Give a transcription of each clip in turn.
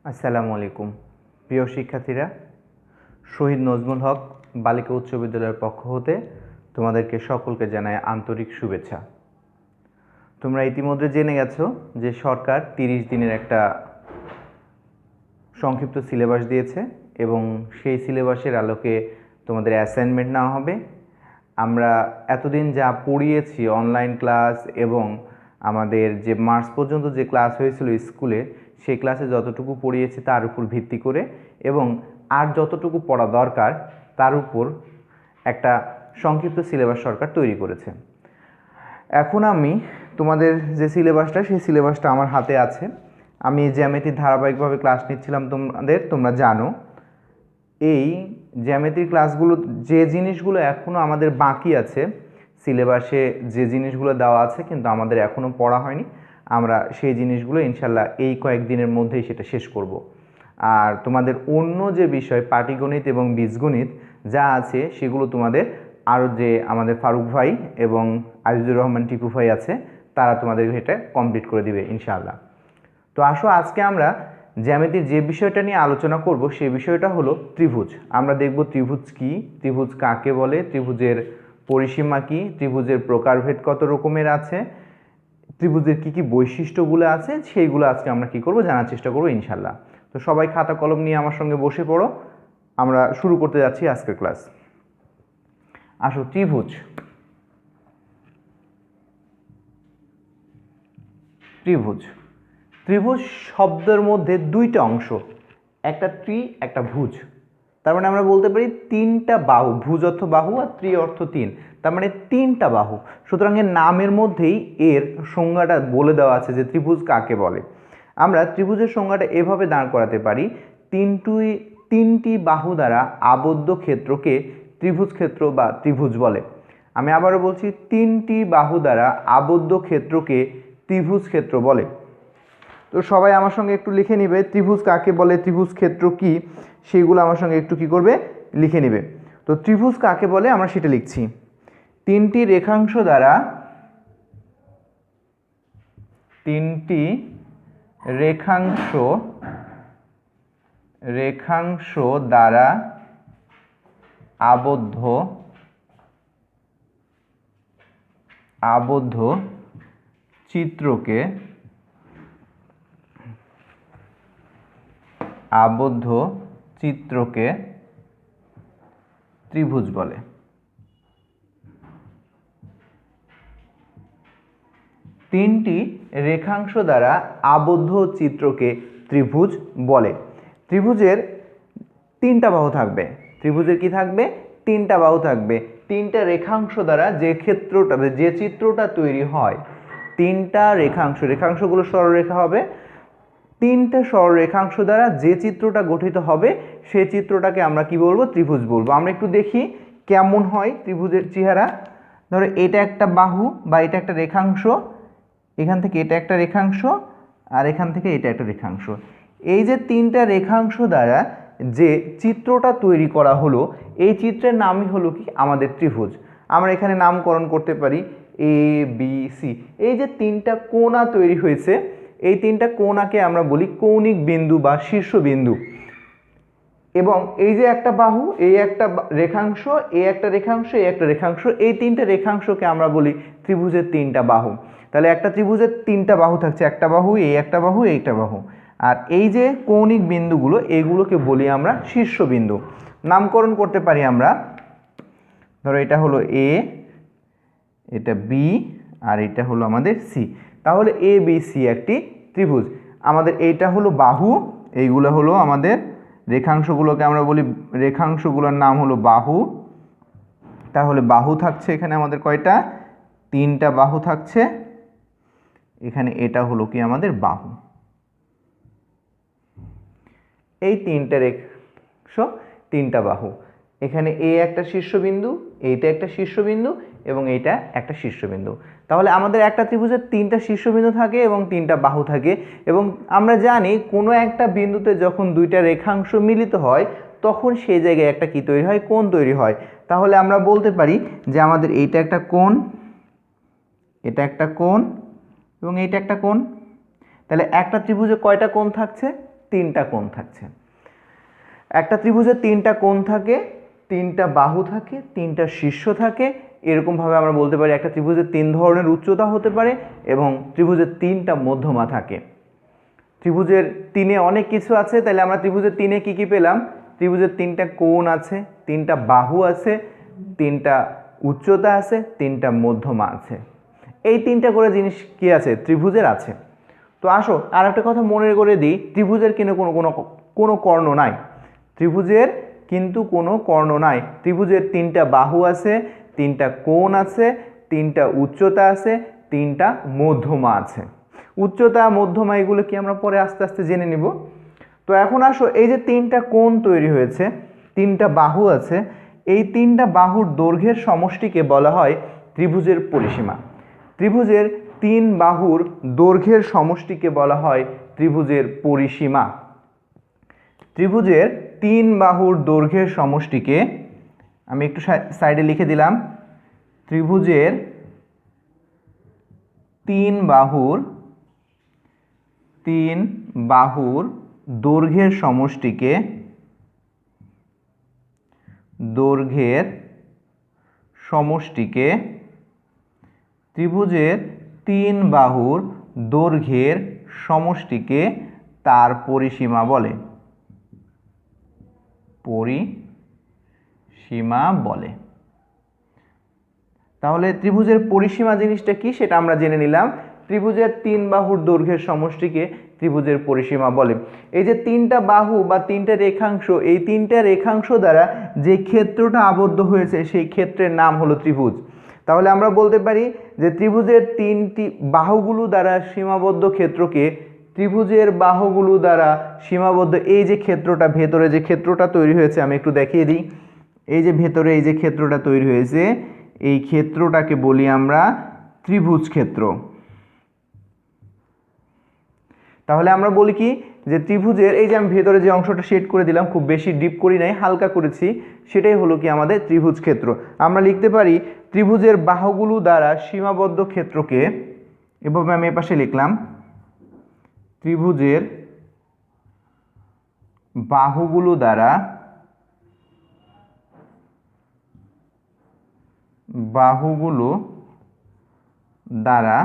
আসসালামু আলাইকুম প্রিয় শিক্ষার্থীরা, শহীদ নজমুল হক বালিকা উচ্চ বিদ্যালয়ের পক্ষ হতে তোমাদেরকে সকলকে জানাই আন্তরিক শুভেচ্ছা। তোমরা ইতিমধ্যে জেনে গেছো যে সরকার 30 দিনের একটা সংক্ষিপ্ত সিলেবাস দিয়েছে এবং সেই সিলেবাসের আলোকে তোমাদের অ্যাসাইনমেন্ট নেওয়া হবে। আমরা এতদিন যা পড়িয়েছি অনলাইন ক্লাস এবং আমাদের যে মার্চ পর্যন্ত যে ক্লাস হয়েছিল স্কুলে, সেই ক্লাসে যতটুকু পড়িয়েছি তার উপর ভিত্তি করে এবং আর যতটুকু পড়া দরকার তার উপর একটা সংক্ষিপ্ত সিলেবাস সরকার তৈরি করেছে। এখন আমি তোমাদের যে সিলেবাসটা, সেই সিলেবাসটা আমার হাতে আছে। আমি জ্যামিতির ধারাবাহিকভাবে ক্লাস নিচ্ছিলাম তোমরা জানো। এই জ্যামিতির ক্লাসগুলো যে জিনিসগুলো এখনও আমাদের বাকি আছে, সিলেবাসে যে জিনিসগুলো দেওয়া আছে কিন্তু আমাদের এখনও পড়া হয়নি, আমরা সেই জিনিসগুলো ইনশাল্লাহ এই কয়েকদিনের মধ্যেই সেটা শেষ করব। আর তোমাদের অন্য যে বিষয় পাটিগণিত এবং বীজগণিত যা আছে সেগুলো তোমাদের আরও যে আমাদের ফারুক ভাই এবং আজিজুর রহমান টিপু ভাই আছে তারা তোমাদের এটা কমপ্লিট করে দিবে ইনশাআল্লাহ। তো আসো আজকে আমরা জ্যামিতির যে বিষয়টা নিয়ে আলোচনা করব সেই বিষয়টা হলো ত্রিভুজ। আমরা দেখব ত্রিভুজ কি, ত্রিভুজ কাকে বলে, ত্রিভুজের পরিসীমা কি, ত্রিভুজের প্রকারভেদ কত রকমের আছে, ত্রিভুজের কি কি বৈশিষ্ট্যগুলো আছে, সেইগুলো আজকে আমরা কি করব জানার চেষ্টা করব ইনশাআল্লাহ। তো সবাই খাতা কলম নিয়ে আমার সঙ্গে বসে পড়ো, আমরা শুরু করতে যাচ্ছি আজকের ক্লাস। আসো ত্রিভুজ। ত্রিভুজ ত্রিভুজ শব্দের মধ্যে দুইটা অংশ, একটা ত্রি একটা ভুজ। তার মানে আমরা বলতে পারি তিনটা বাহু, ভুজ অর্থ বাহু আর ত্রি অর্থ তিন, তার মানে তিনটা বাহু। সুতরাং এর নামের মধ্যেই এর সংজ্ঞাটা বলে দেওয়া আছে যে ত্রিভুজ কাকে বলে। আমরা ত্রিভুজের সংজ্ঞাটা এভাবে দাঁড় করাতে পারি, তিনটি বাহু দ্বারা আবদ্ধ ক্ষেত্রকে ত্রিভুজ ক্ষেত্র বা ত্রিভুজ বলে। আমি আবারও বলছি, তিনটি বাহু দ্বারা আবদ্ধ ক্ষেত্রকে ত্রিভুজ ক্ষেত্র বলে। তো সবাই আমার সঙ্গে একটু লিখে নিবে ত্রিভুজ কাকে বলে, ত্রিভুজ ক্ষেত্র কি, সেইগুলো আমার সঙ্গে একটু কি করবে লিখে নিবে। তো ত্রিভুজ কাকে বলে আমরা সেটা লিখছি, তিনটি রেখাংশ দ্বারা আবদ্ধ চিত্রকে ত্রিভুজ বলে। তিনটি রেখাংশ দ্বারা আবদ্ধ চিত্রকে ত্রিভুজ বলে। ত্রিভুজের তিনটা বাহু থাকবে, ত্রিভুজের কি থাকবে, তিনটা বাহু থাকবে। তিনটা রেখাংশ দ্বারা যে চিত্রটা তৈরি হয়, তিনটা রেখাংশগুলো সরলরেখা হবে, তিনটা সরলরেখাংশ দ্বারা যে চিত্রটা গঠিত হবে সেই চিত্রটাকে আমরা কি বলবো, ত্রিভুজ বলবো। আমরা একটু দেখি কেমন হয় ত্রিভুজের চেহারা। ধরো এটা একটা বাহু বা এটা একটা রেখাংশ, এখান থেকে এটা একটা রেখাংশ আর এখান থেকে এটা একটা রেখাংশ। এই যে তিনটা রেখাংশ দ্বারা যে চিত্রটা তৈরি করা হলো, এই চিত্রের নামই হলো কি আমাদের ত্রিভুজ। আমরা এখানে নামকরণ করতে পারি এ বি সি। এই যে তিনটা কোণা তৈরি হয়েছে, এই তিনটা কোণাকে আমরা বলি কৌণিক বিন্দু বা শীর্ষবিন্দু। এবং এই যে একটা বাহু, এই একটা রেখাংশ, এই একটা রেখাংশ, এই একটা রেখাংশ, এই তিনটা রেখাংশকে আমরা বলি ত্রিভুজের তিনটা বাহু। তাহলে একটা ত্রিভুজের তিনটা বাহু থাকছে, একটা বাহু, এই একটা বাহু, এইটা বাহু। আর এই যে কৌণিক বিন্দুগুলো, এইগুলোকে বলি আমরা শীর্ষবিন্দু। নামকরণ করতে পারি আমরা, ধরো এটা হলো এ, এটা বি আর এটা হলো আমাদের সি। তাহলে এ বি সি একটি ত্রিভুজ। আমাদের এইটা হলো বাহু, এইগুলো হলো আমাদের রেখাংশগুলোকে আমরা বলি, রেখাংশগুলোর নাম হলো বাহু। তাহলে বাহু থাকছে এখানে আমাদের কয়টা, তিনটা বাহু থাকছে। এখানে এটা হলো কি আমাদের বাহু। এই তিনটা রেখাংশ, তিনটা বাহু। এখানে এ একটা শীর্ষবিন্দু, এইটা একটা শীর্ষবিন্দু এবং এইটা একটা শীর্ষবিন্দু। তাহলে আমাদের একটা ত্রিভুজের তিনটা শীর্ষবিন্দু থাকে এবং তিনটা বাহু থাকে। এবং আমরা জানি কোনো একটা বিন্দুতে যখন দুইটা রেখাংশ মিলিত হয় তখন সেই জায়গায় একটা কি তৈরি হয়, কোণ তৈরি হয়। তাহলে আমরা বলতে পারি যে আমাদের এইটা একটা কোণ, এটা একটা কোণ এবং এইটা একটা কোণ। তাহলে একটা ত্রিভুজে কয়টা কোণ থাকছে, তিনটা কোণ থাকছে। একটা ত্রিভুজের তিনটা কোণ থাকে, তিনটা বাহু থাকে, তিনটা শীর্ষ থাকে। এরকমভাবে আমরা বলতে পারি একটা ত্রিভুজের তিন ধরনের উচ্চতা হতে পারে এবং ত্রিভুজের তিনটা মধ্যমা থাকে। ত্রিভুজের তিনে অনেক কিছু আছে, তাহলে আমরা ত্রিভুজের তিনে কি কি পেলাম? ত্রিভুজের তিনটা কোণ আছে, তিনটা বাহু আছে, তিনটা উচ্চতা আছে, তিনটা মধ্যমা আছে। এই তিনটা করে জিনিস কি আছে? ত্রিভুজের আছে। তো আসো আর একটা কথা মনে করে দিই, ত্রিভুজের কিন্তু কোনো কর্ণ নাই। ত্রিভুজের কিন্তু কোনো কর্ণ নাই। ত্রিভুজের তিনটা বাহু আছে, তিনটা কোণ আছে, তিনটা উচ্চতা আছে, তিনটা মধ্যমা আছে। উচ্চতা মধ্যমা এগুলো কি আমরা পরে আস্তে আস্তে জেনে নিব। তো এখন আসো, এই যে তিনটা কোণ তৈরি হয়েছে, তিনটা বাহু আছে, এই তিনটা বাহুর দৈর্ঘ্যের সমষ্টিকে বলা হয় ত্রিভুজের পরিসীমা। ত্রিভুজের তিন বাহুর দৈর্ঘ্যের সমষ্টিকে বলা হয় ত্রিভুজের পরিসীমা। ত্রিভুজের তিন বাহুর দৈর্ঘ্যের সমষ্টিকে আমি একটু সাইডে লিখে দিলাম। ত্রিভুজের তিন বাহুর দৈর্ঘ্যের সমষ্টিকে ত্রিভুজের তিন বাহুর দৈর্ঘ্যের সমষ্টিকে তার পরিসীমা বলে। তাহলে ত্রিভুজের পরিসীমা জিনিসটা কি সেটা আমরা জেনে নিলাম। ত্রিভুজের তিন বাহুর দৈর্ঘ্যের সমষ্টিকে ত্রিভুজের পরিসীমা বলে। এই যে তিনটা বাহু বা তিনটা রেখাংশ, এই তিনটা রেখাংশ দ্বারা যে ক্ষেত্রটা আবদ্ধ হয়েছে সেই ক্ষেত্রের নাম হলো ত্রিভুজ। তাহলে আমরা বলতে পারি যে ত্রিভুজের তিনটি বাহুগুলো দ্বারা সীমাবদ্ধ ক্ষেত্রকে, ত্রিভুজের বাহুগুলো দ্বারা সীমাবদ্ধ এই যে ক্ষেত্রটা, ভেতরে যে ক্ষেত্রটা তৈরি হয়েছে আমি একটু দেখিয়ে দিই। এই যে ভেতরে এই যে ক্ষেত্রটা তৈরি হয়েছে, এই ক্ষেত্রটাকে বলি আমরা ত্রিভুজ ক্ষেত্র। তাহলে আমরা বলি কি যে ত্রিভুজের এই যে আমি ভেতরে যে অংশটা শেড করে দিলাম, খুব বেশি ডিপ করি নাই, হালকা করেছি, সেটাই হলো কি আমাদের ত্রিভুজ ক্ষেত্র। আমরা লিখতে পারি ত্রিভুজের বাহুগুলো দ্বারা সীমাবদ্ধ ক্ষেত্রকে, এভাবে আমি এপাশে লিখলাম, ত্রিভুজের বাহুগুলো দ্বারা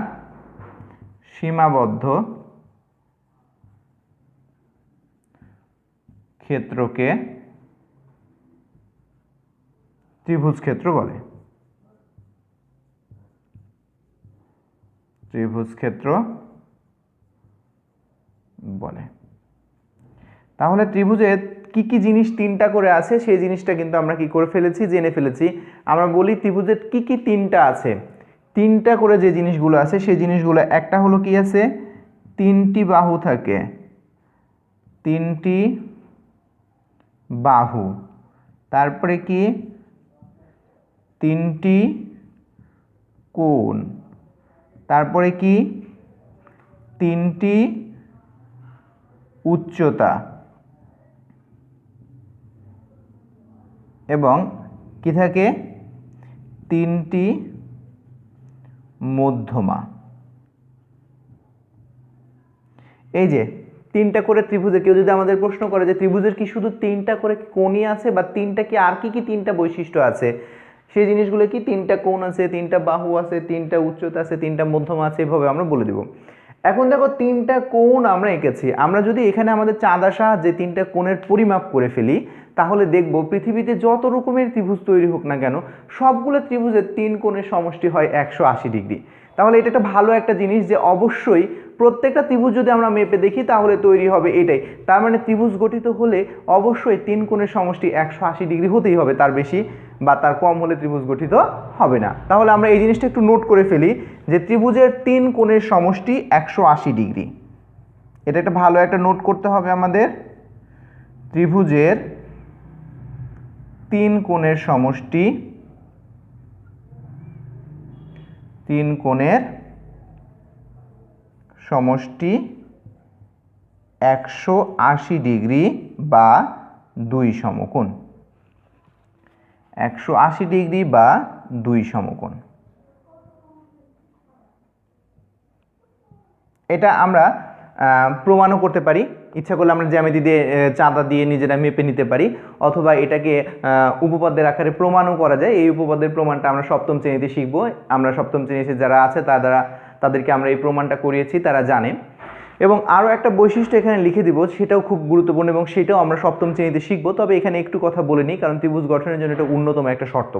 সীমাবদ্ধ ক্ষেত্রকে ত্রিভুজ ক্ষেত্র বলে। তাহলে ত্রিভুজের কি কি জিনিস তিনটা করে আছে সেই জিনিসটা কিন্তু আমরা কি করে ফেলেছি, জেনে ফেলেছি। আমরা বলি ত্রিভুজের কি কি তিনটা আছে। তিনটা করে যে জিনিসগুলো আছে সেই জিনিসগুলো, একটা হলো কি আছে, তিনটি বাহু থাকে, তিনটি বাহু, তারপরে কি তিনটি কোণ, তারপরে কি তিনটি উচ্চতা, এবং কি থাকে তিনটি মধ্যমা। এই যে তিনটা করে ত্রিভুজে, কেউ যদি আমাদের প্রশ্ন করে যে ত্রিভুজের কি শুধু তিনটা করে কোণই আছে বা তিনটা কি আর কি কি তিনটা বৈশিষ্ট্য আছে, সেই জিনিসগুলো কি, তিনটা কোণ আছে, তিনটা বাহু আছে, তিনটা উচ্চতা আছে, তিনটা মধ্যমা আছে, এভাবে আমরা বলে দেব। এখন দেখো তিনটা কোণ আমরা এঁকেছি, আমরা যদি এখানে আমাদের চাঁদার সাহায্যে তিনটা কোণের পরিমাপ করে ফেলি তাহলে দেখব পৃথিবীতে যত রকমের ত্রিভুজ তৈরি হোক না কেন সবগুলো ত্রিভুজের তিন কোণের সমষ্টি হয় 180 ডিগ্রি। তাহলে এটা একটা ভালো একটা জিনিস যে অবশ্যই প্রত্যেকটা ত্রিভুজ যদি আমরা মেপে দেখি তাহলে তৈরি হবে এটাই। তার মানে ত্রিভুজ গঠিত হলে অবশ্যই তিন কোণের সমষ্টি 180 ডিগ্রি হতেই হবে, তার বেশি বা তার কম হলে ত্রিভুজ গঠিত হবে না। তাহলে আমরা এই জিনিসটা একটু নোট করে ফেলি যে ত্রিভুজের তিন কোণের সমষ্টি 180 ডিগ্রি। এটা একটা ভালো একটা নোট করতে হবে আমাদের। ত্রিভুজের তিন কোণের সমষ্টি, তিন কোণের সমষ্টি 180 ডিগ্রি বা 2 সমকোণ। 180 ডিগ্রি বা 2 সমকোণ। এটা আমরা প্রমাণও করতে পারি। ইচ্ছা করলে আমরা জ্যামিতি দিয়ে চাঁদা দিয়ে নিজেরা মেপে নিতে পারি, অথবা এটাকে উপপাদ্যের আকারে প্রমাণও করা যায়। এই উপপাদ্যের প্রমাণটা আমরা সপ্তম শ্রেণীতে শিখবো। আমরা সপ্তম শ্রেণীতে যারা আছে তাদেরকে আমরা এই প্রমাণটা করিয়েছি, তারা জানে। এবং আরও একটা বৈশিষ্ট্য এখানে লিখে দিব, সেটাও খুব গুরুত্বপূর্ণ এবং সেটাও আমরা সপ্তম শ্রেণীতে শিখবো। তবে এখানে একটু কথা বলে নিই, কারণ ত্রিভুজ গঠনের জন্য এটা অন্যতম একটা শর্ত।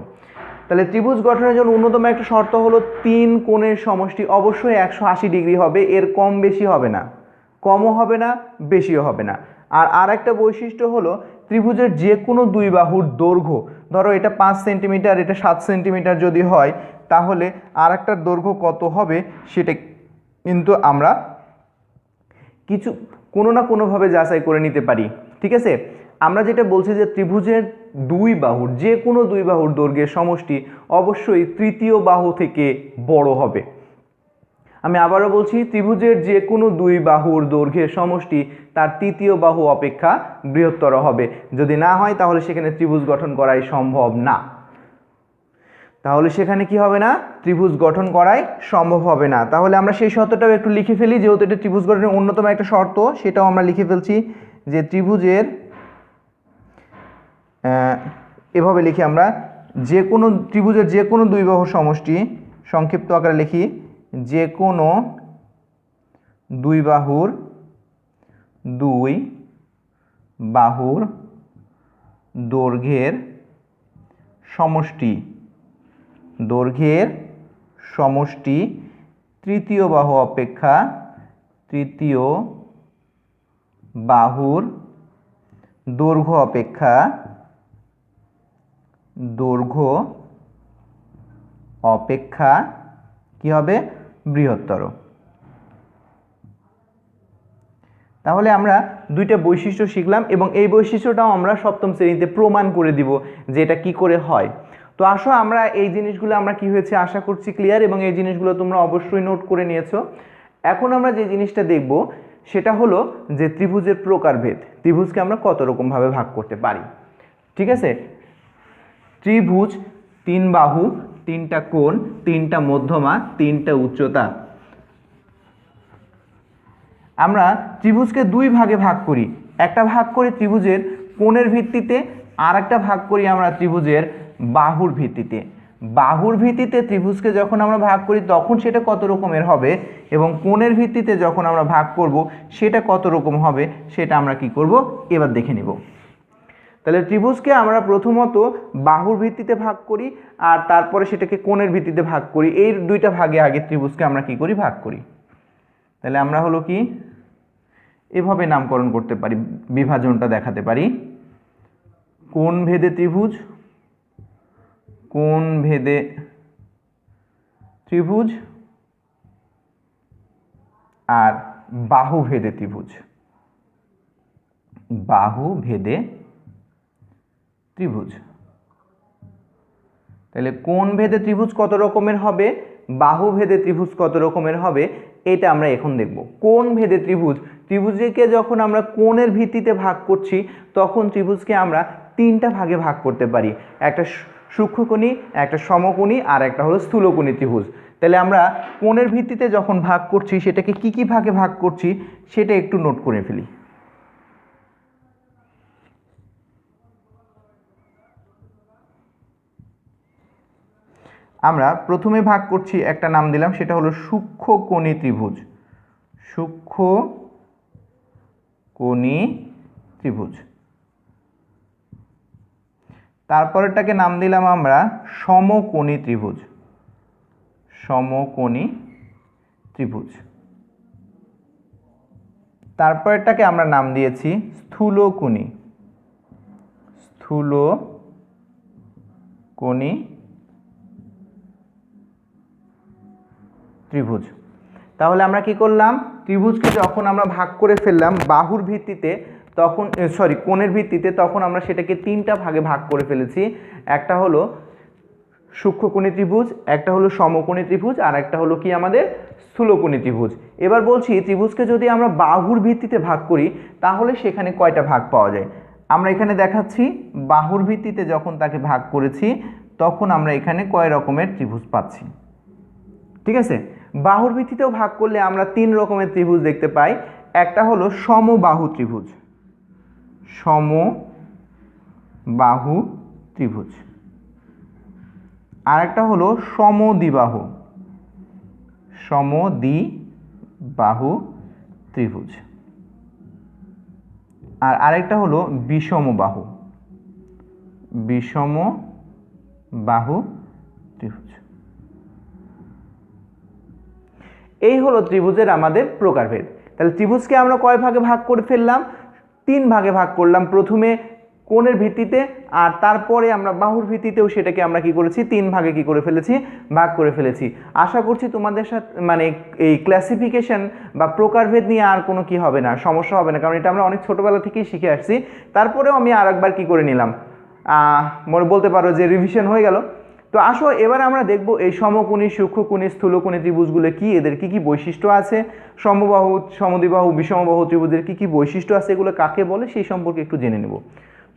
তাহলে ত্রিভুজ গঠনের জন্য অন্যতম একটা শর্ত হলো 3 কোণের সমষ্টি অবশ্যই 180 ডিগ্রি হবে, এর কম বেশি হবে না, কমও হবে না বেশিও হবে না। আর একটা বৈশিষ্ট্য হলো ত্রিভুজের যে কোনো দুই বাহুর দৈর্ঘ্য, ধরো এটা 5 সেন্টিমিটার, এটা 7 সেন্টিমিটার যদি হয়, তাহলে আর একটার দৈর্ঘ্য কত হবে সেটা কিন্তু আমরা কোনো না কোনোভাবে যাচাই করে নিতে পারি। ঠিক আছে, আমরা যেটা বলছি যে ত্রিভুজের দুই বাহুর যে কোনো দুই বাহুর দৈর্ঘ্যের সমষ্টি অবশ্যই তৃতীয় বাহু থেকে বড় হবে। আমি আবারও বলছি, ত্রিভুজের যে কোনো দুই বাহুর দৈর্ঘ্যের সমষ্টি তার তৃতীয় বাহু অপেক্ষা বৃহত্তর হবে। যদি না হয় তাহলে সেখানে ত্রিভুজ গঠন করাই সম্ভব না। তাহলে সেখানে কি হবে না, ত্রিভুজ গঠন করাই সম্ভব হবে না। তাহলে আমরা সেই শর্তটাও একটু লিখে ফেলি, যেহেতু এটা ত্রিভুজ গঠনের অন্যতম একটা শর্ত, সেটাও আমরা লিখে ফেলছি যে ত্রিভুজের এভাবে লিখি আমরা, ত্রিভুজের যে কোনো দুই বাহুর সমষ্টি, সংক্ষিপ্ত আকারে লিখি, যে কোনো দুই বাহুর দৈর্ঘ্যের সমষ্টি তৃতীয় বাহুর দৈর্ঘ্য অপেক্ষা কি হবে, বৃহত্তর। তাহলে আমরা দুইটা বৈশিষ্ট্য শিখলাম এবং এই বৈশিষ্ট্যটাও আমরা সপ্তম শ্রেণীতে প্রমাণ করে দিব যে এটা কি করে হয়। তো আসো আমরা এই জিনিসগুলো আমরা কি হয়েছে আশা করছি ক্লিয়ার, এবং এই জিনিসগুলো তোমরা অবশ্যই নোট করে নিয়েছো। এখন আমরা যে জিনিসটা দেখব সেটা হলো যে ত্রিভুজের প্রকারভেদ, ত্রিভুজকে আমরা কত রকম ভাবে ভাগ করতে পারি। ঠিক আছে, ত্রিভুজ 3 বাহু, 3টা কোণ, 3টা মধ্যমা, 3টা উচ্চতা। আমরা ত্রিভুজকে দুই ভাগে ভাগ করি, একটা ভাগ করি ত্রিভুজের কোণের ভিত্তিতে, আর একটা ভাগ করি আমরা ত্রিভুজের বাহুর ভিত্তিতে। বাহুর ভিত্তিতে ত্রিভুজকে যখন আমরা ভাগ করি তখন সেটা কত রকমের হবে, এবং কোণের ভিত্তিতে যখন আমরা ভাগ করব সেটা কত রকম হবে, সেটা আমরা কি করব এবার দেখে নিব। তাহলে ত্রিভুজকে আমরা প্রথমত বাহুর ভিত্তিতে ভাগ করি, আর তারপরে সেটাকে কোণের ভিত্তিতে ভাগ করি। এই দুইটা ভাগে আগে ত্রিভুজকে আমরা কি করি, ভাগ করি। তাহলে আমরা হলো কি এভাবে নামকরণ করতে পারি, বিভাজনটা দেখাতে পারি, কোণ ভেদে ত্রিভুজ, আর বাহু ভেদে ত্রিভুজ, তাহলে কোণ ভেদে ত্রিভুজ কত রকমের হবে, বাহু ভেদে ত্রিভুজ কত রকমের হবে, এটা আমরা এখন দেখব। কোণ ভেদে ত্রিভুজকে যখন আমরা কোণের ভিত্তিতে ভাগ করছি তখন ত্রিভুজকে আমরা 3টা ভাগে ভাগ করতে পারি, একটা সূক্ষ্মকোণী, একটা সমকোণী, আর একটা হলো স্থূলকোণী ত্রিভুজ। তাহলে আমরা কোণের ভিত্তিতে যখন ভাগ করছি সেটাকে কি ভাগে ভাগ করছি সেটা একটু নোট করে ফেলি। আমরা প্রথমে ভাগ করছি, একটা নাম দিলাম, সেটা হলো সূক্ষ্মকোণী ত্রিভুজ। তারপরেরটাকে নাম দিলাম আমরা সমকোণী ত্রিভুজ। তারপরেরটাকে আমরা নাম দিয়েছি স্থূলকোণী ত্রিভুজ। তাহলে আমরা কি করলাম, ত্রিভুজকে যখন আমরা ভাগ করে ফেললাম বাহুর ভিত্তিতে তখন কোণের ভিত্তিতে, তখন আমরা সেটাকে 3টা ভাগে ভাগ করে ফেলেছি। একটা হলো সূক্ষ্মকোণী ত্রিভুজ, একটা হলো সমকোণী ত্রিভুজ, আর একটা হলো কি আমাদের স্থূলকোণী ত্রিভুজ। এবার বলছি ত্রিভুজকে যদি আমরা বাহুর ভিত্তিতে ভাগ করি তাহলে সেখানে কয়টা ভাগ পাওয়া যায়। আমরা এখানে দেখাচ্ছি বাহুর ভিত্তিতে যখন তাকে ভাগ করেছি তখন আমরা এখানে কয় রকমের ত্রিভুজ পাচ্ছি। ঠিক আছে, বাহুর ভিত্তিতেও ভাগ করলে আমরা 3 রকমের ত্রিভুজ দেখতে পাই। একটা হলো সমবাহু ত্রিভুজ, সমবাহু ত্রিভুজ, আর একটা হলো সমদ্বিবাহু, সমদ্বিবাহু ত্রিভুজ, আর আরেকটা হলো বিষমবাহু, বিষমবাহু ত্রিভুজ। এই হলো ত্রিভুজের আমাদের প্রকারভেদ। তাহলে ত্রিভুজকে আমরা কয় ভাগে ভাগ করে ফেললাম? 3 ভাগে ভাগ করলাম। প্রথমে কোণের ভিত্তিতে, আর তারপরে আমরা বাহুর ভিত্তিতেও সেটাকে আমরা কি করেছি, 3 ভাগে কি করে ফেলেছি, ভাগ করে ফেলেছি। আশা করছি তোমাদের সাথে মানে এই ক্লাসিফিকেশন বা প্রকারভেদ নিয়ে আর কোনো কি হবে না, সমস্যা হবে না, কারণ এটা আমরা অনেক ছোটবেলা থেকেই শিখে আসছি। তারপরেও আমি আরেকবার কি করে নিলাম, বলতে পারো যে রিভিশন হয়ে গেল। তো আসো এবার আমরা দেখব এই সমকোণী, সূক্ষ্মকোণী, স্থূলকোণী ত্রিভুজগুলো কি, এদের কি কি বৈশিষ্ট্য আছে, সমবাহু, সমদ্বিবাহু, বিষমবাহু ত্রিভুজের কি কি বৈশিষ্ট্য আছে, এগুলো কাকে বলে সেই সম্পর্কে একটু জেনে নেব।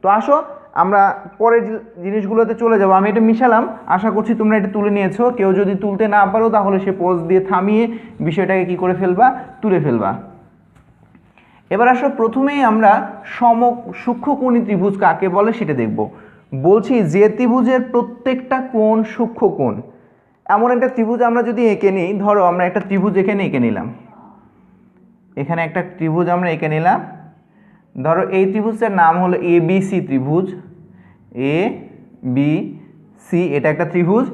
তো আসো আমরা পরের জিনিসগুলোতে চলে যাব। আমি এটা মিশালাম, আশা করছি তোমরা এটা তুলে নিয়েছো। কেউ যদি তুলতে না পারো তাহলে সে পজ দিয়ে থামিয়ে বিষয়টাকে কি করে ফেলবা, তুলে ফেলবা। এবার আসো প্রথমেই আমরা সূক্ষ্মকোণী ত্রিভুজ কাকে বলে সেটা দেখব। বলছি যে ত্রিভুজের প্রত্যেকটা কোণ সূক্ষ্মকোণ, এমন একটা ত্রিভুজ আমরা যদি এঁকে নিই, ধরো আমরা একটা ত্রিভুজ এখানে এঁকে নিলাম, এখানে একটা ত্রিভুজ আমরা এঁকে নিলাম, ধরো এই ত্রিভুজটার নাম হলো ABC ত্রিভুজ, ABC, এটা একটা ত্রিভুজ।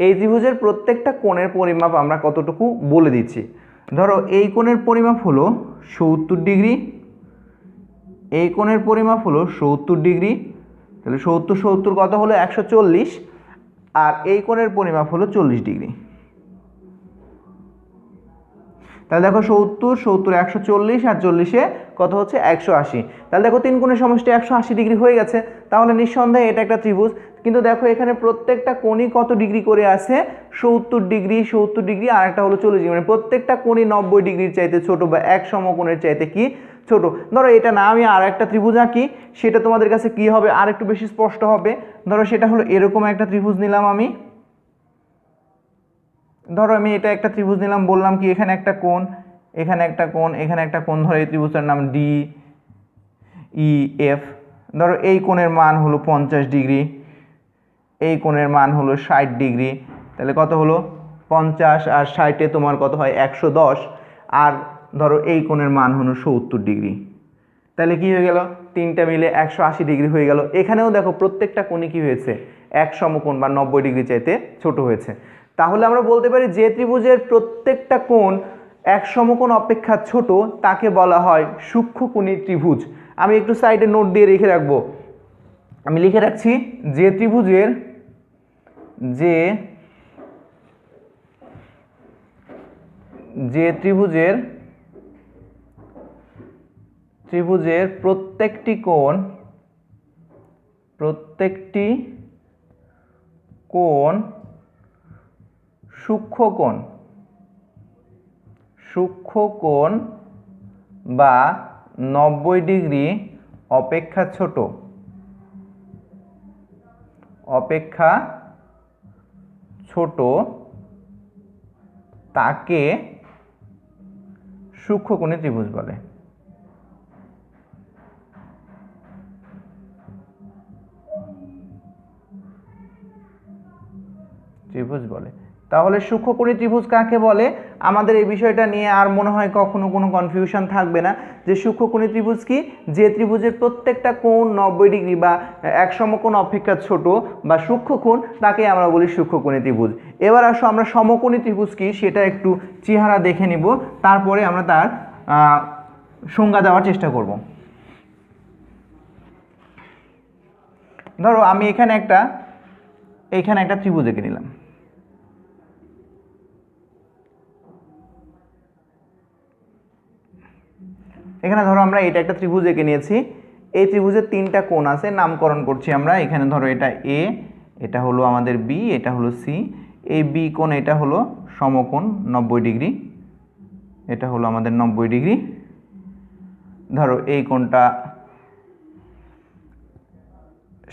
এই ত্রিভুজের প্রত্যেকটা কোণের পরিমাপ আমরা কতটুকু বলে দিচ্ছি। ধরো এই কোণের পরিমাপ হলো 70 ডিগ্রি, এই কোণের পরিমাপ হলো 70 ডিগ্রি, তাহলে 70 70 কত হলো 140, আর এই কোণের পরিমাপ হলো 40 ডিগ্রি। তাহলে দেখো 70 70 140, আর 40-এ কত হচ্ছে 180। তাহলে দেখো 3 কোণের সমষ্টি 180 ডিগ্রি হয়ে গেছে। তাহলে নিঃসন্দেহে এটা একটা ত্রিভুজ। কিন্তু দেখো এখানে প্রত্যেকটা কোণই কত ডিগ্রি করে আছে, 70 ডিগ্রি, 70 ডিগ্রি, আর একটা হলো 40 ডিগ্রি, মানে প্রত্যেকটা কোণই 90 ডিগ্রির চাইতে ছোট বা এক সমকোণের চাইতে কি ছোট। ধরো এটা না আমি আর একটা ত্রিভুজ আঁকি, সেটা তোমাদের কাছে কি হবে, আর একটু বেশি স্পষ্ট হবে। ধরো সেটা হলো এরকম একটা ত্রিভুজ নিলাম আমি, ধরো আমি এটা একটা ত্রিভুজ নিলাম, বললাম কি এখানে একটা কোণ, এখানে একটা কোণ, এখানে একটা কোণ, ধরো এই ত্রিভুজটার নাম DEF। ধরো এই কোণের মান হলো 50 ডিগ্রি, এই কোণের মান হলো 60 ডিগ্রি, তাহলে কত হলো 50 আর 60-এ তোমার কত হয় 110, আর ধরো এই কোণের মান হলো 70 ডিগ্রি, তাহলে কি হয়ে গেল, তিনটা মিলে 180 ডিগ্রি হয়ে গেল। এখানেও দেখো প্রত্যেকটা কোণই কি হয়েছে, এক সমকোণ বা 90 ডিগ্রি চাইতে ছোট হয়েছে। তাহলে আমরা বলতে পারি যে ত্রিভুজের প্রত্যেকটা কোণ এক সমকোণ অপেক্ষা ছোট তাকে বলা হয় সূক্ষ্মকোণী ত্রিভুজ। আমি একটু সাইডে নোট দিয়ে রেখে রাখবো, আমি লিখে রাখছি যে ত্রিভুজের প্রত্যেকটি কোণ সূক্ষ্মকোণ বা 90 ডিগ্রি অপেক্ষা ছোট তাকে সূক্ষ্মকোণী ত্রিভুজ বলে। তাহলে সূক্ষ্মকোণী ত্রিভুজ কাকে বলে, আমাদের এই বিষয়টা নিয়ে আর মনে হয় কখনো কোনো কনফিউশন থাকবে না যে সূক্ষ্মকোণী ত্রিভুজ কি, যে ত্রিভুজের প্রত্যেকটা কোণ 90 ডিগ্রি বা এক সমকোণ অপেক্ষা ছোট বা সূক্ষ্মকোণ, তাকে আমরা বলি সূক্ষ্মকোণী ত্রিভুজ। এবার আসো আমরা সমকোণী ত্রিভুজ কি সেটা একটু চেহারা দেখে নিব, তারপরে আমরা তার সংজ্ঞা দেওয়ার চেষ্টা করব। ধরো আমি এখানে একটা ত্রিভুজ এঁকে নিলাম, এখানে ধরো আমরা এটা একটা ত্রিভুজ এঁকে নিয়েছি। এই ত্রিভুজের 3টা কোণ আছে, নামকরণ করছি আমরা। এখানে ধরো এটা A, এটা হলো আমাদের B, এটা হলো C। এই B কোণ এটা হলো সমকোণ 90 ডিগ্রি, এটা হলো আমাদের 90 ডিগ্রি। ধরো এই কোণটা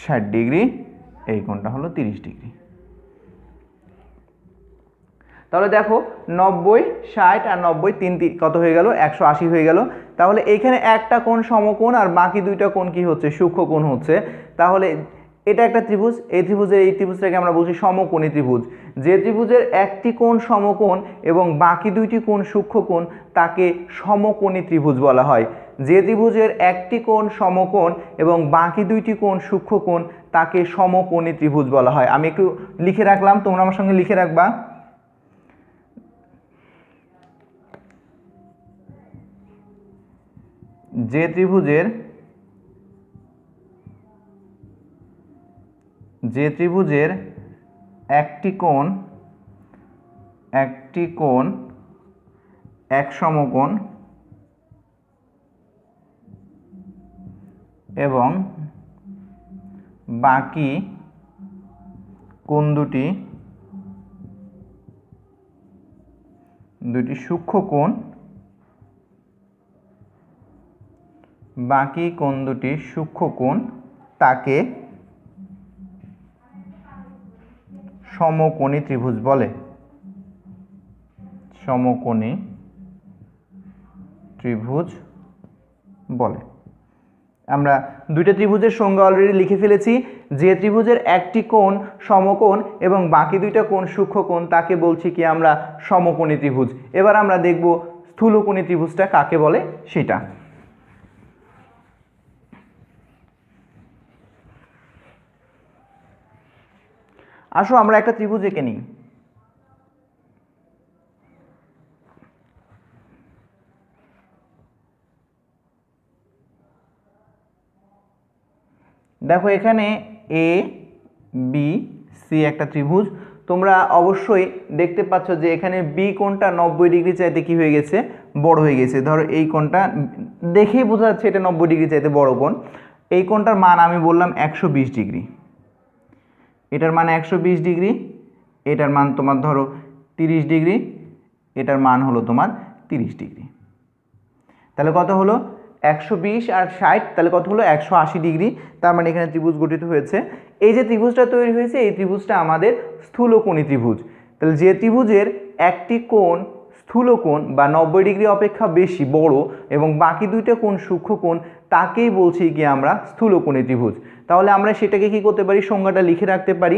60 ডিগ্রি, এই কোণটা হলো 30 ডিগ্রি। তাহলে দেখো 90, 60 আর 90 তিনটি কত হয়ে গেল, 180 হয়ে গেল। তাহলে এইখানে একটা কোণ সমকোণ আর বাকি দুইটা কোণ কি হচ্ছে, সূক্ষ্ম কোণ হচ্ছে। তাহলে এটা একটা ত্রিভুজ, এই ত্রিভুজটাকে আমরা বলছি সমকোণী ত্রিভুজ। যে ত্রিভুজের একটি কোণ সমকোণ এবং বাকি দুইটি কোণ সূক্ষ্ম কোণ তাকে সমকোণী ত্রিভুজ বলা হয়। যে ত্রিভুজের একটি কোণ সমকোণ এবং বাকি দুইটি কোণ সূক্ষ্ম কোণ তাকে সমকোণী ত্রিভুজ বলা হয়। আমি একটু লিখে রাখলাম, তোমরা আমার সঙ্গে লিখে রাখবা। যে ত্রিভুজের একটি কোণ এক সমকোণ এবং বাকি কোণ দুটি সূক্ষ্ম কোণ, তাকে সমকোণী ত্রিভুজ বলে। সমকোণী ত্রিভুজ বলে। আমরা দুইটা ত্রিভুজের সংজ্ঞা অলরেডি লিখে ফেলেছি। যে ত্রিভুজের একটি কোণ সমকোণ এবং বাকি দুইটা কোণ সূক্ষ্ম কোণ তাকে বলছি কি আমরা সমকোণী ত্রিভুজ। এবার আমরা দেখব স্থূলকোণী ত্রিভুজটা কাকে বলে সেটা। আসো আমরা একটা ত্রিভুজ এঁকে নিই। দেখো এখানে এ বি সি একটা ত্রিভুজ। তোমরা অবশ্যই দেখতে পাচ্ছ যে এখানে বি কোণটা 90 ডিগ্রি চাইতে কি হয়ে গেছে, বড় হয়ে গেছে। ধরো এই কোণটা দেখেই বোঝা যাচ্ছে এটা 90 ডিগ্রি চাইতে বড় কোণ। এই কোণটার মান আমি বললাম 120 ডিগ্রি, এটার মান 120 ডিগ্রি, এটার মান তোমার ধরো 30 ডিগ্রি, এটার মান হলো তোমার 30 ডিগ্রি। তাহলে কত হলো, 120 আর 60, তাহলে কত হলো 180 ডিগ্রি। তার মানে এখানে ত্রিভুজ গঠিত হয়েছে। এই যে ত্রিভুজটা তৈরি হয়েছে এই ত্রিভুজটা আমাদের স্থূলকোণী ত্রিভুজ। তাহলে যে ত্রিভুজের একটি কোণ স্থূলকোণ বা 90 ডিগ্রি অপেক্ষা বেশি বড় এবং বাকি দুইটা কোণ সূক্ষ্ম কোণ তাকেই বলছি কি আমরা স্থূলকোণী ত্রিভুজ। তাহলে আমরা সেটাকে কি করতে পারি, সংজ্ঞাটা লিখে রাখতে পারি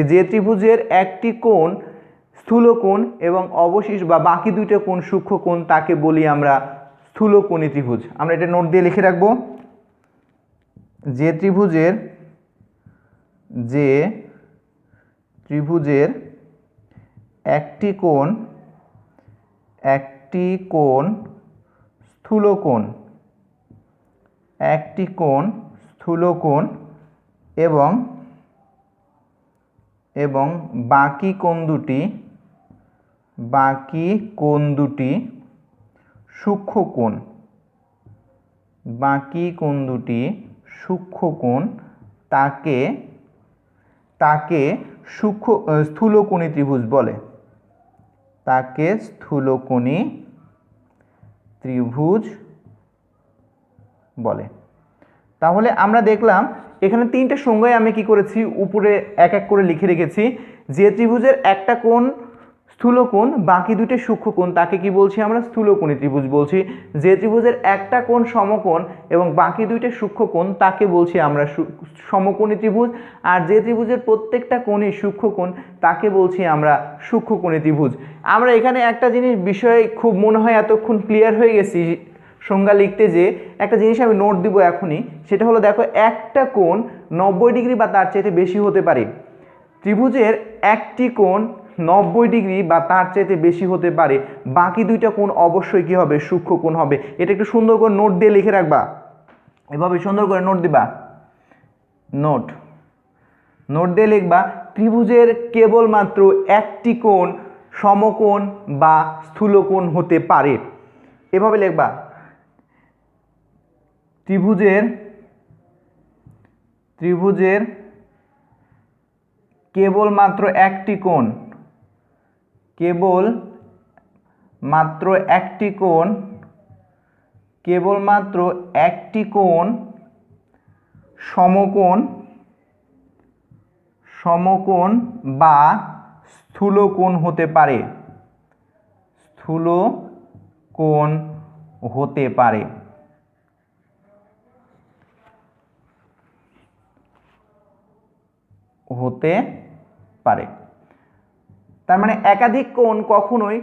যে ত্রিভুজের একটি কোণ স্থূলকোণ এবং অবশিষ্ট বা বাকি দুইটা কোণ সূক্ষ্ম কোণ তাকে বলি আমরা স্থূলকোণী ত্রিভুজ। আমরা এটা নোট দিয়ে লিখে রাখবো। যে ত্রিভুজের একটি কোণ স্থূলকোণ এবং বাকি কোণ দুটি সূক্ষ্ম কোণ, তাকে স্থূলকোণী ত্রিভুজ বলে। তাহলে আমরা দেখলাম এখানে তিনটে সংজ্ঞায় আমি কি করেছি, উপরে এক এক করে লিখে রেখেছি। যে ত্রিভুজের একটা কোণ স্থূলকোণ বাকি দুটো সূক্ষ্ম কোণ তাকে কি বলছি আমরা স্থূলকোণী ত্রিভুজ বলছি। যে ত্রিভুজের একটা কোণ সমকোণ এবং বাকি দুইটা সূক্ষ্ম কোণ তাকে বলছি আমরা সমকোণী ত্রিভুজ। আর যে ত্রিভুজের প্রত্যেকটা কোণই সূক্ষ্ম কোণ তাকে বলছি আমরা সূক্ষ্মকোণী ত্রিভুজ। আমরা এখানে একটা জিনিস বিষয় খুব মনে হয় এতক্ষণ ক্লিয়ার হয়ে গেছি সংজ্ঞা লিখতে, যে একটা জিনিস আমি নোট দিব এখনই, সেটা হলো দেখো একটা কোণ 90 ডিগ্রি বা তার চাইতে বেশি হতে পারে। ত্রিভুজের একটি কোণ 90 ডিগ্রি বা তার চাইতে বেশি হতে পারে, বাকি দুইটা কোণ অবশ্যই কি হবে, সূক্ষ্ম কোণ হবে। এটা একটু সুন্দর করে নোট দিয়ে লিখে রাখবা, এভাবে সুন্দর করে নোট দিবা। নোট দিয়ে লিখবা ত্রিভুজের কেবলমাত্র একটি কোণ সমকোণ বা স্থূলকোণ হতে পারে। এভাবে লিখবা, ত্রিভুজের কেবলমাত্র একটি কোণ সমকোণ বা স্থূলকোণ হতে পারে। স্থূল কোণ হতে পারে। তার মানে একাধিক কোণ কখনোই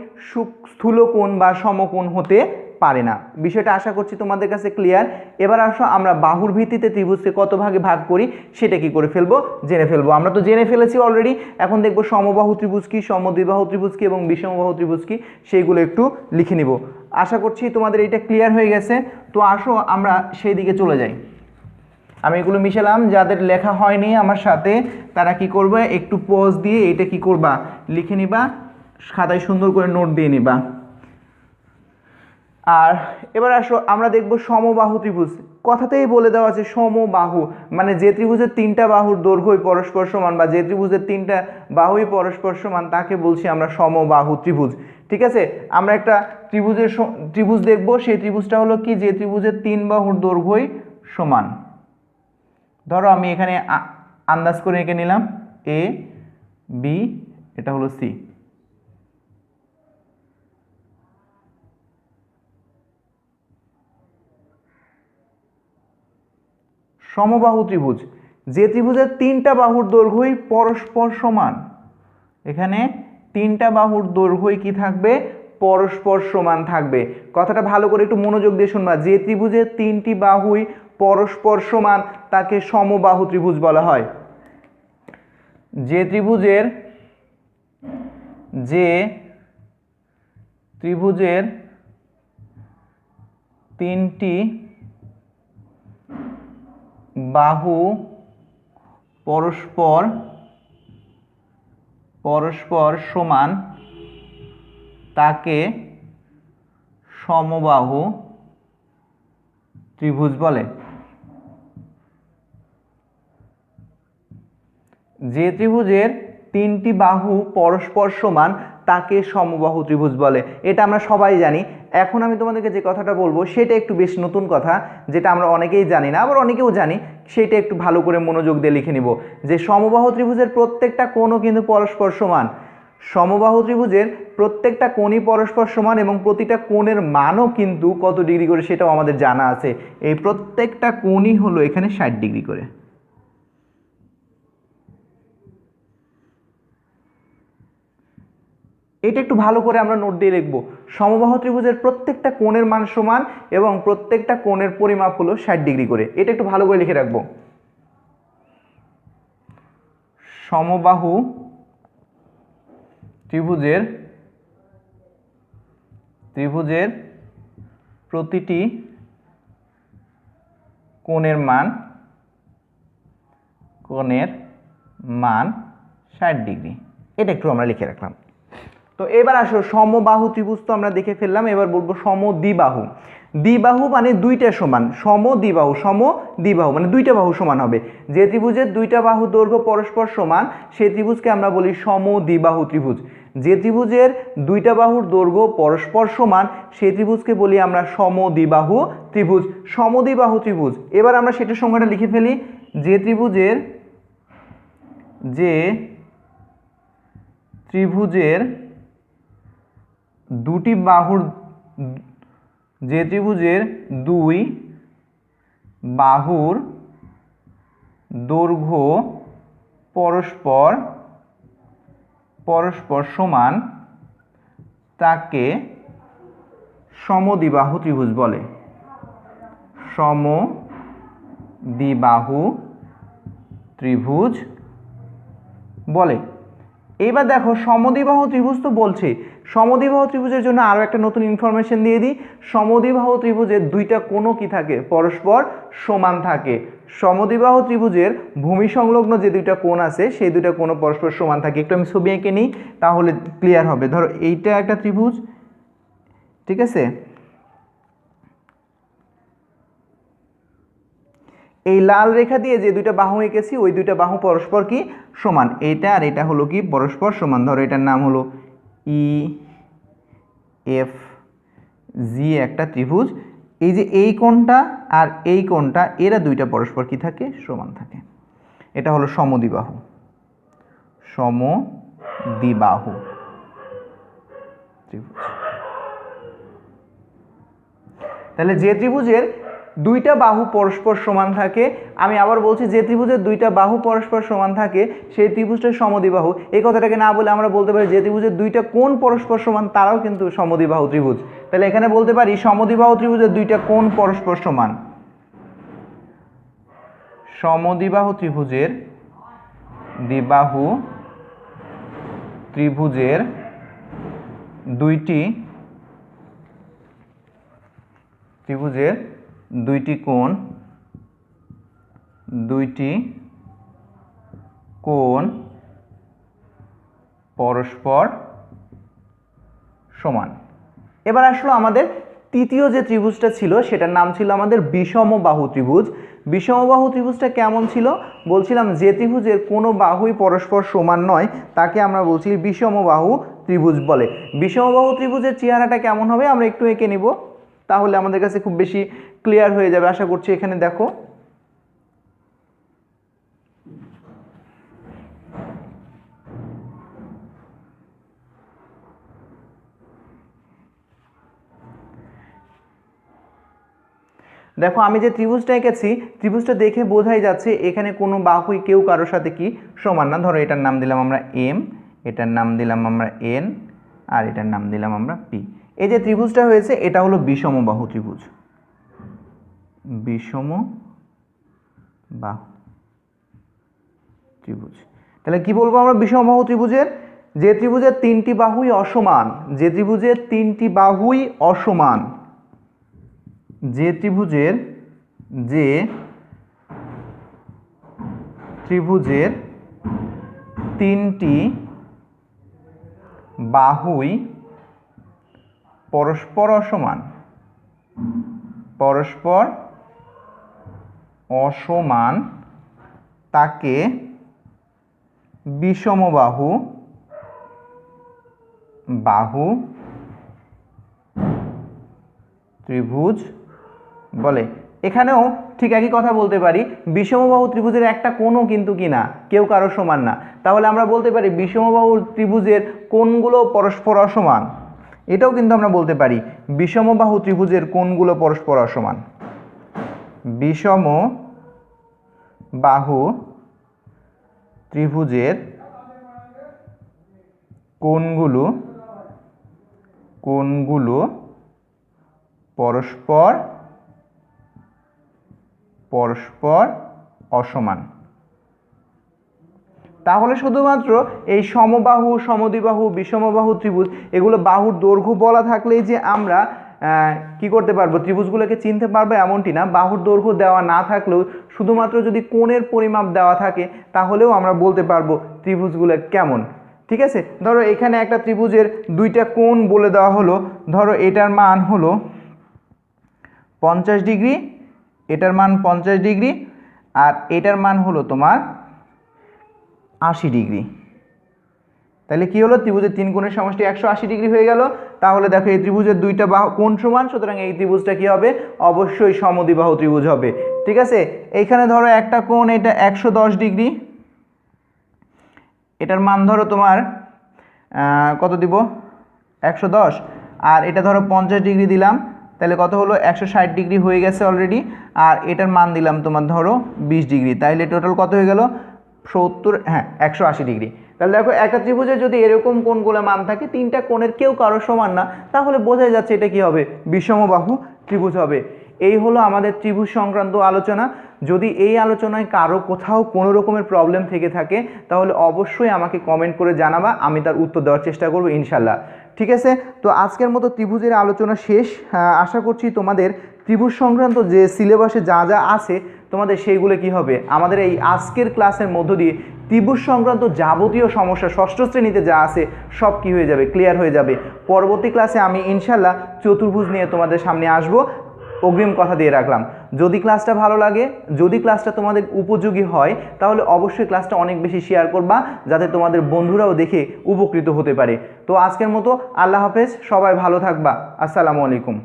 স্থূল কোণ বা সমকোণ হতে পারে না। বিষয়টা আশা করছি তোমাদের কাছে ক্লিয়ার। এবার আসো আমরা বাহুর ভিত্তিতে ত্রিভুজকে কত ভাগে ভাগ করি সেটা কি করে ফেলবো, জেনে ফেলবো। আমরা তো জেনে ফেলেছি অলরেডি, এখন দেখবো সমবাহু ত্রিভুজ কি, সমদ্বিবাহু ত্রিভুজ কি এবং বিষমবাহু ত্রিভুজ কি, সেইগুলো একটু লিখে নিব। আশা করছি তোমাদের এটা ক্লিয়ার হয়ে গেছে। তো আসো আমরা সেই দিকে চলে যাই। আমি এগুলো মিশালাম, যাদের লেখা হয়নি আমার সাথে তারা কি করবে, একটু পজ দিয়ে এটা কি করবা, লিখে নিবা, খাতায় সুন্দর করে নোট দিয়ে নিবা। আর এবার আসো আমরা দেখব সমবাহু ত্রিভুজ। কথাতেই বলে দেওয়া আছে সমবাহু, মানে যে ত্রিভুজের তিনটা বাহুর দৈর্ঘ্যই পরস্পর সমান বা যে ত্রিভুজের তিনটা বাহুই পরস্পর সমান তাকে বলছি আমরা সমবাহু ত্রিভুজ। ঠিক আছে, আমরা একটা ত্রিভুজ দেখব, সেই ত্রিভুজটা হলো কি, যে ত্রিভুজের তিন বাহুর দৈর্ঘ্যই সমান। ধরো আমি এখানে আন্দাজ করে এঁকে নিলাম এ বি, এটা হলো সি। সমবাহু ত্রিভুজ, যে ত্রিভুজের তিনটা বাহুর দৈর্ঘ্যই পরস্পর সমান। এখানে তিনটা বাহুর দৈর্ঘ্যই কি থাকবে, পরস্পর সমান থাকবে। কথাটা ভালো করে একটু মনোযোগ দিয়ে শুনবা, যে ত্রিভুজের তিনটি বাহুই পরস্পর সমান তাকে সমবাহু ত্রিভুজ বলা হয়। যে ত্রিভুজের তিনটি বাহু পরস্পর সমান তাকে সমবাহু ত্রিভুজ বলে। যে ত্রিভুজের তিনটি বাহু পরস্পর সমান তাকে সমবাহু ত্রিভুজ বলে, এটা আমরা সবাই জানি। এখন আমি তোমাদেরকে যে কথাটা বলবো সেটা একটু বেশ নতুন কথা, যেটা আমরা অনেকেই জানি না, আবার অনেকেও জানি, সেটা একটু ভালো করে মনোযোগ দিয়ে লিখে নিব। যে সমবাহু ত্রিভুজের প্রত্যেকটা কোণও কিন্তু পরস্পর সমান। সমবাহু ত্রিভুজের প্রত্যেকটা কোণই পরস্পর সমান এবং প্রতিটা কোণের মানও কিন্তু কত ডিগ্রি করে সেটাও আমাদের জানা আছে। এই প্রত্যেকটা কোণই হলো এখানে 60 ডিগ্রি করে। এটা একটু ভালো করে আমরা নোট দিয়ে লিখব, সমবাহু ত্রিভুজের প্রত্যেকটা কোণের মান সমান এবং প্রত্যেকটা কোণের পরিমাপ হলো 60 ডিগ্রি করে। এটা একটু ভালো করে লিখে রাখবো। সমবাহু ত্রিভুজের প্রতিটি কোণের মান 60 ডিগ্রি। এটা একটু আমরা লিখে রাখলাম। তো এবার আসো সমবাহু ত্রিভুজ তো আমরা দেখে ফেললাম, এবার বলবো সমদ্বিবাহু। দ্বিবাহু মানে দুইটা সমান, সমদ্বিবাহু মানে দুইটা বাহু সমান হবে। যে ত্রিভুজের দুইটা বাহু দৈর্ঘ্য পরস্পর সমান সেই ত্রিভুজকে আমরা বলি সমদ্বিবাহু ত্রিভুজ। যে ত্রিভুজের দুইটা বাহুর দৈর্ঘ্য পরস্পর সমান সেই ত্রিভুজকে বলি আমরা সমদ্বিবাহু ত্রিভুজ। সমদ্বিবাহু ত্রিভুজ, এবার আমরা সেটার সংজ্ঞাটা লিখে ফেলি। যে ত্রিভুজের দুই বাহুর দৈর্ঘ্য পরস্পর সমান তাকে সমদ্বিবাহু ত্রিভুজ বলে। সমদ্বিবাহু ত্রিভুজ বলে। এইবার দেখো সমদ্বিবাহু ত্রিভুজ তো বলছে, সমদ্বিবাহু ত্রিভুজের জন্য আরো একটা নতুন ইনফরমেশন দিয়ে দিই। সমদ্বিবাহু ত্রিভুজের দুইটা কোণও কি থাকে, পরস্পর সমান থাকে। সমদ্বিবাহু ত্রিভুজের ভূমি সংলগ্ন যে দুইটা কোণ আছে সেই দুইটা কোণও পরস্পর সমান থাকে। একটু আমি ছবি এঁকে নিই তাহলে ক্লিয়ার হবে। ধরো এইটা একটা ত্রিভুজ, ঠিক আছে, এই লাল রেখা দিয়ে যে দুইটা বাহু এঁকেছি ওই দুইটা বাহু পরস্পর কি সমান, এটা আর এটা হলো কি পরস্পর সমান। ধরো এটার নাম হলো EFG একটা ত্রিভুজ। এই যে এই কোণটা আর এই কোণটা এরা দুইটা পরস্পর কি থাকে, সমান থাকে। এটা হলো সমদ্বিবাহু ত্রিভুজ। তাহলে যে ত্রিভুজের দুইটা বাহু পরস্পর সমান থাকে, আমি আবার বলছি যে ত্রিভুজের দুইটা বাহু পরস্পর সমান থাকে সেই ত্রিভুজটা সমদ্বিবাহু। এই কথাটাকে না বলে আমরা বলতে পারি যে ত্রিভুজের দুইটা কোণ পরস্পর সমান তারাও কিন্তু সমদ্বিবাহু ত্রিভুজ। তাহলে এখানে বলতে পারি সমদ্বিবাহু ত্রিভুজের দুইটা কোণ পরস্পর সমান। সমদ্বিবাহু ত্রিভুজের দুইটি কোণ পরস্পর সমান। এবার আসলো আমাদের তৃতীয় যে ত্রিভুজটা ছিল সেটার নাম ছিল আমাদের বিষমবাহু ত্রিভুজ। বিষমবাহু ত্রিভুজটা কেমন ছিল বলছিলাম, যে ত্রিভুজের কোনো বাহুই পরস্পর সমান নয় তাকে আমরা বলছি বিষমবাহু ত্রিভুজ বলে। বিষমবাহু ত্রিভুজের চেহারাটা কেমন হবে আমরা একটু এঁকে নিব, তাহলে আমাদের কাছে খুব বেশি ক্লিয়ার হয়ে যাবে আশা করছি। এখানে দেখো, দেখো আমি যে ত্রিভুজটা এঁকেছি ত্রিভুজটা দেখে বোঝাই যাচ্ছে এখানে কোনো বাহুই কেউ কারোর সাথে কি সমান না। ধরো এটার নাম দিলাম আমরা এম, এটার নাম দিলাম আমরা এন, আর এটার নাম দিলাম আমরা পি। এই যে ত্রিভুজটা হয়েছে এটা হলো বিষমবাহু ত্রিভুজ। বিষমবাহু ত্রিভুজ। তাহলে কি বলবো আমরা বিষমবাহু ত্রিভুজের? যে ত্রিভুজের তিনটি বাহুই অসমান, যে ত্রিভুজের তিনটি বাহুই অসমান, যে ত্রিভুজের তিনটি বাহুই পরস্পর অসমান তাকে বিষমবাহু ত্রিভুজ বলে। এখানেও ঠিক একই কথা বলতে পারি, বিষমবাহু ত্রিভুজের একটা কোণও কিন্তু কি না কেউ কারো সমান না। তাহলে আমরা বলতে পারি বিষমবাহু ত্রিভুজের কোণগুলো পরস্পর অসমান। এটাও কিন্তু আমরা বলতে পারি বিষমবাহু ত্রিভুজের কোণগুলো পরস্পর অসমান। বিষমবাহু ত্রিভুজের কোণগুলো পরস্পর অসমান। তাহলে শুধুমাত্র এই সমবাহু, সমদ্বিবাহু, বিষমবাহু ত্রিভুজ এগুলো বাহুর দৈর্ঘ্য বলা থাকলেই যে আমরা কি করতে পারবো, ত্রিভুজগুলোকে চিনতে পারবো এমনটি না। বাহুর দৈর্ঘ্য দেওয়া না থাকলেও শুধুমাত্র যদি কোণের পরিমাপ দেওয়া থাকে তাহলেও আমরা বলতে পারবো ত্রিভুজগুলো কেমন। ঠিক আছে, ধরো এখানে একটা ত্রিভুজের দুইটা কোণ বলে দেওয়া হলো। ধরো এটার মান হলো 50 ডিগ্রি, এটার মান 50 ডিগ্রি, আর এটার মান হলো তোমার 80 ডিগ্রি। তাহলে কি হলো, ত্রিভুজের তিন কোণের সমষ্টি 180 ডিগ্রি হয়ে গেল। তাহলে দেখো এই ত্রিভুজের দুইটা বাহু কোণ সমান, সুতরাং এই ত্রিভুজটা কি হবে, অবশ্যই সমদ্বিবাহু ত্রিভুজ হবে। ঠিক আছে, এইখানে ধরো একটা কোণ এটা 110 ডিগ্রি, এটার মান ধরো তোমার কত দিব 110, আর এটা ধরো 50 ডিগ্রি দিলাম, তাহলে কত হলো 160 ডিগ্রি হয়ে গেছে অলরেডি। আর এটার মান দিলাম তোমার ধরো 20 ডিগ্রি, তাইলে টোটাল কত হয়ে গেল 180 ডিগ্রি। তাহলে দেখো একটা ত্রিভুজের যদি এরকম কোণগুলো মান থাকে, তিনটা কোণের কেউ কারো সমান না, তাহলে বোঝাই যাচ্ছে এটা কি হবে, বিষমবাহু ত্রিভুজ হবে। এই হলো আমাদের ত্রিভুজ সংক্রান্ত আলোচনা। যদি এই আলোচনায় কারো কোথাও কোনো রকমের প্রবলেম থেকে থাকে তাহলে অবশ্যই আমাকে কমেন্ট করে জানাবা, আমি তার উত্তর দেওয়ার চেষ্টা করব ইনশাল্লাহ। ঠিক আছে, তো আজকের মতো ত্রিভুজের আলোচনা শেষ। আশা করছি তোমাদের ত্রিভুজ সংক্রান্ত যে সিলেবাসে যা যা আছে তোমাদের সেইগুলো কি হবে, আমাদের এই আজকের ক্লাসের মধ্য দিয়ে ত্রিভুজ সংক্রান্ত যাবতীয় সমস্যা ষষ্ঠ শ্রেণীতে যা আছে সব কি হয়ে যাবে, ক্লিয়ার হয়ে যাবে। পরবর্তী ক্লাসে আমি ইনশাল্লাহ চতুর্ভুজ নিয়ে তোমাদের সামনে আসব, অগ্রিম কথা দিয়ে রাখলাম। যদি ক্লাসটা ভালো লাগে, যদি ক্লাসটা তোমাদের উপযোগী হয় তাহলে অবশ্যই ক্লাসটা অনেক বেশি শেয়ার করবা, যাতে তোমাদের বন্ধুরাও দেখে উপকৃত হতে পারে। তো আজকের মতো আল্লাহ হাফেজ, সবাই ভালো থাকবা। আসসালামু আলাইকুম।